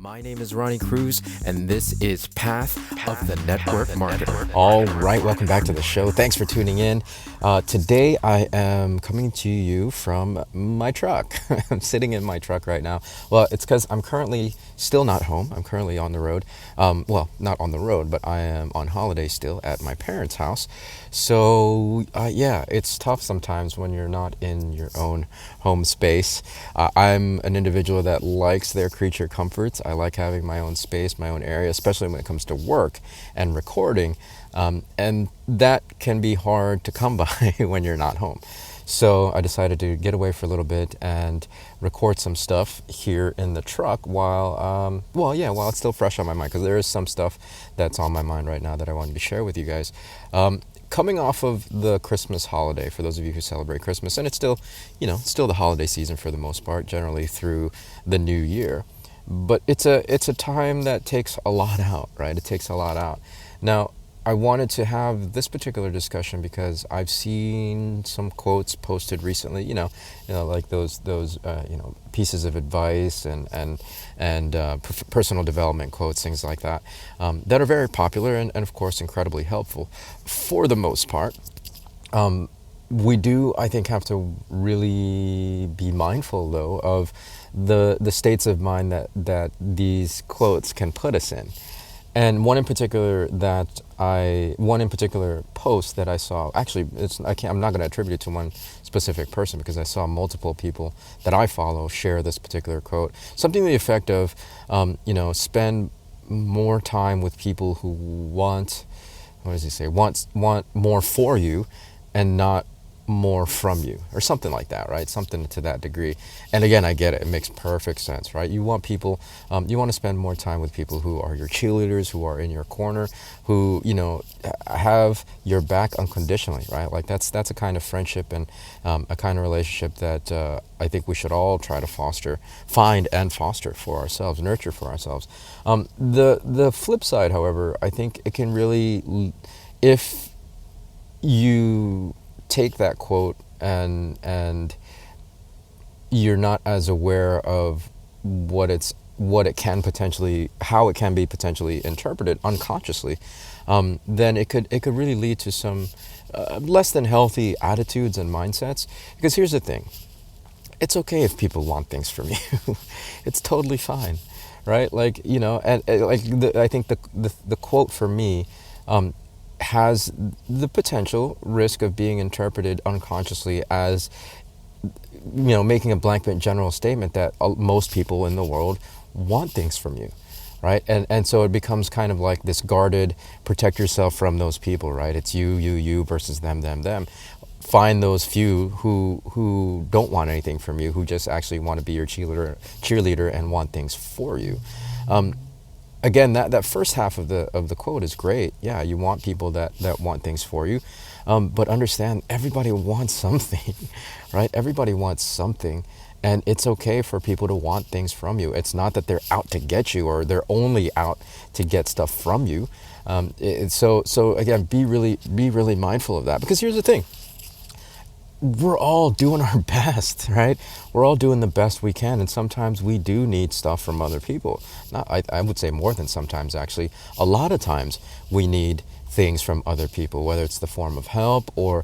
My name is Ronnie Cruz, and this is Path of the Network Marketer. All right, welcome back to the show. Thanks for tuning in. Today I am coming to you from my truck. I'm sitting in my truck right now. Well, it's because I'm currently still not home. I'm currently on the road. Well, not on the road, but I am on holiday still at my parents' house. So, yeah, it's tough sometimes when you're not in your own home space. I'm an individual that likes their creature comforts. I like having my own space, my own area, especially when it comes to work and recording. And that can be hard to come by when you're not home. So I decided to get away for a little bit and record some stuff here in the truck while it's still fresh on my mind, because there is some stuff that's on my mind right now that I wanted to share with you guys. Coming off of the Christmas holiday, for those of you who celebrate Christmas, and it's still, still the holiday season for the most part, generally through the new year. But it's a time that takes a lot out, right? It takes a lot out. Now, I wanted to have this particular discussion because I've seen some quotes posted recently, like those pieces of advice and personal development quotes, things like that, that are very popular and of course incredibly helpful for the most part. We do, I think, have to really be mindful, though, of the states of mind that these quotes can put us in. And one in particular post that I saw, actually, I'm not going to attribute it to one specific person because I saw multiple people that I follow share this particular quote. Something to the effect of, spend more time with people who want more for you and not more from you, or something like that, right? Something to that degree. And again, I get it. It makes perfect sense, right? You want people, you want to spend more time with people who are your cheerleaders, who are in your corner, who, have your back unconditionally, right? Like that's a kind of friendship and a kind of relationship that I think we should all try to find and foster for ourselves, nurture for ourselves. The flip side, however, I think it can really, if you take that quote and you're not as aware of how it can be potentially interpreted unconsciously, then it could really lead to some less than healthy attitudes and mindsets. Because here's the thing: it's okay if people want things from you. It's totally fine, right? Like, I think the quote for me has the potential risk of being interpreted unconsciously as, making a blanket general statement that most people in the world want things from you, right? And so it becomes kind of like this guarded, protect yourself from those people, right? It's you versus them. Find those few who don't want anything from you, who just actually want to be your cheerleader and want things for you. Again, that first half of the quote is great. Yeah, you want people that want things for you, but understand everybody wants something, right? Everybody wants something, and it's okay for people to want things from you. It's not that they're out to get you or they're only out to get stuff from you. So again, be really mindful of that, because here's the thing: we're all doing our best, right? We're all doing the best we can, and sometimes we do need stuff from other people. I would say more than sometimes, actually. A lot of times we need things from other people, whether it's the form of help or,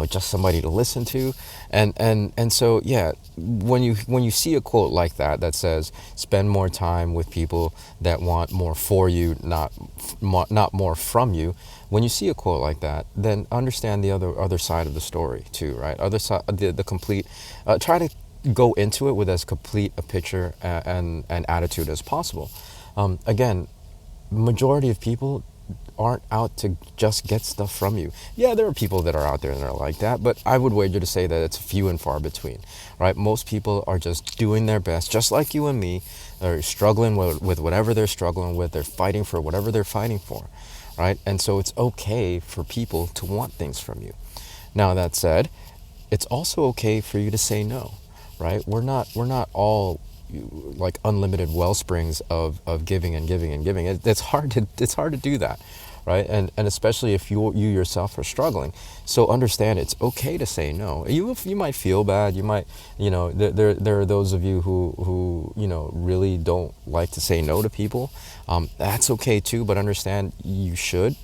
just somebody to listen to. And so, yeah, when you see a quote like that says, spend more time with people that want more for you, not more from you. When you see a quote like that, then understand the other side of the story too, right? Other side, the complete. Try to go into it with as complete a picture and attitude as possible. Again, majority of people aren't out to just get stuff from you. Yeah, there are people that are out there that are like that, but I would wager to say that it's few and far between, right? Most people are just doing their best, just like you and me. They're struggling with whatever they're struggling with. They're fighting for whatever they're fighting for, right? And so it's okay for people to want things from you. Now, that said, it's also okay for you to say no, right? We're not all like unlimited well springs of giving and giving and giving. It's hard to do that, right? And especially if you yourself are struggling. So understand it's okay to say no. You might feel bad. You might, there are those of you who really don't like to say no to people. That's okay too, but understand you should.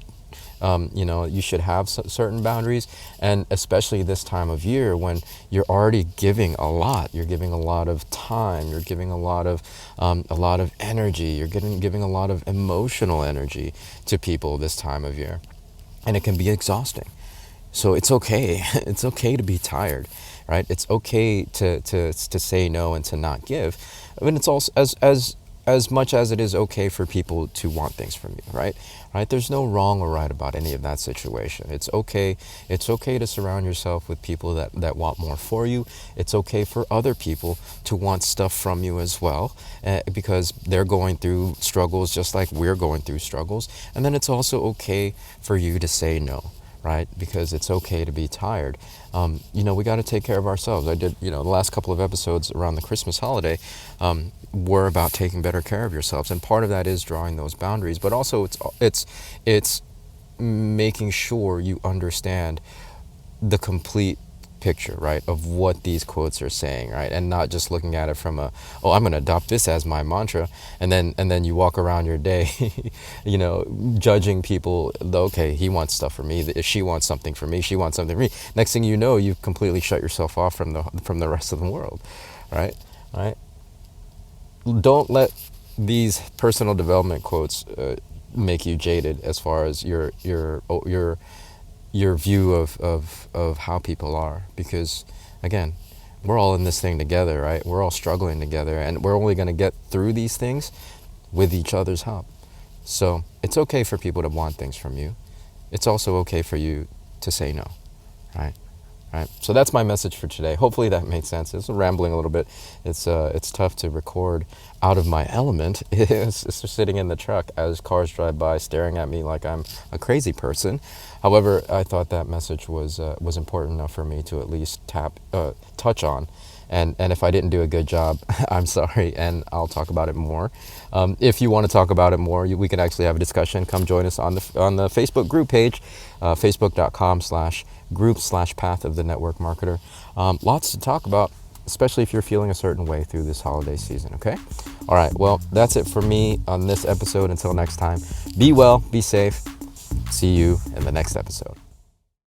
You should have certain boundaries, and especially this time of year when you're already giving a lot. You're giving a lot of time. You're giving a lot of energy. You're giving a lot of emotional energy to people this time of year, and it can be exhausting. So it's okay. It's okay to be tired, right? It's okay to say no and to not give. I mean, it's also as much as it is okay for people to want things from you, right? Right? There's no wrong or right about any of that situation. It's okay. It's okay to surround yourself with people that want more for you. It's okay for other people to want stuff from you as well, because they're going through struggles just like we're going through struggles. And then it's also okay for you to say no, right? Because it's okay to be tired. We got to take care of ourselves. I did, the last couple of episodes around the Christmas holiday were about taking better care of yourselves, and part of that is drawing those boundaries. But also, it's making sure you understand the complete picture, right, of what these quotes are saying, right, and not just looking at it from I'm going to adopt this as my mantra, and then you walk around your day, judging people. Okay, he wants stuff from me. If she wants something from me, she wants something from me. Next thing you know, you've completely shut yourself off from the rest of the world, right? Right. Don't let these personal development quotes make you jaded as far as your view of how people are, because again, we're all in this thing together, right? We're all struggling together, and we're only going to get through these things with each other's help. So it's okay for people to want things from you. It's also okay for you to say no, right? Right. So that's my message for today. Hopefully that made sense. It's rambling a little bit. It's tough to record out of my element. It's just sitting in the truck as cars drive by, staring at me like I'm a crazy person. However, I thought that message was important enough for me to at least touch on. And if I didn't do a good job, I'm sorry, and I'll talk about it more. If you want to talk about it more, we can actually have a discussion. Come join us on the Facebook group page, facebook.com/group/path of the network marketer. Lots to talk about, especially if you're feeling a certain way through this holiday season, okay? All right, well, that's it for me on this episode. Until next time, be well, be safe. See you in the next episode.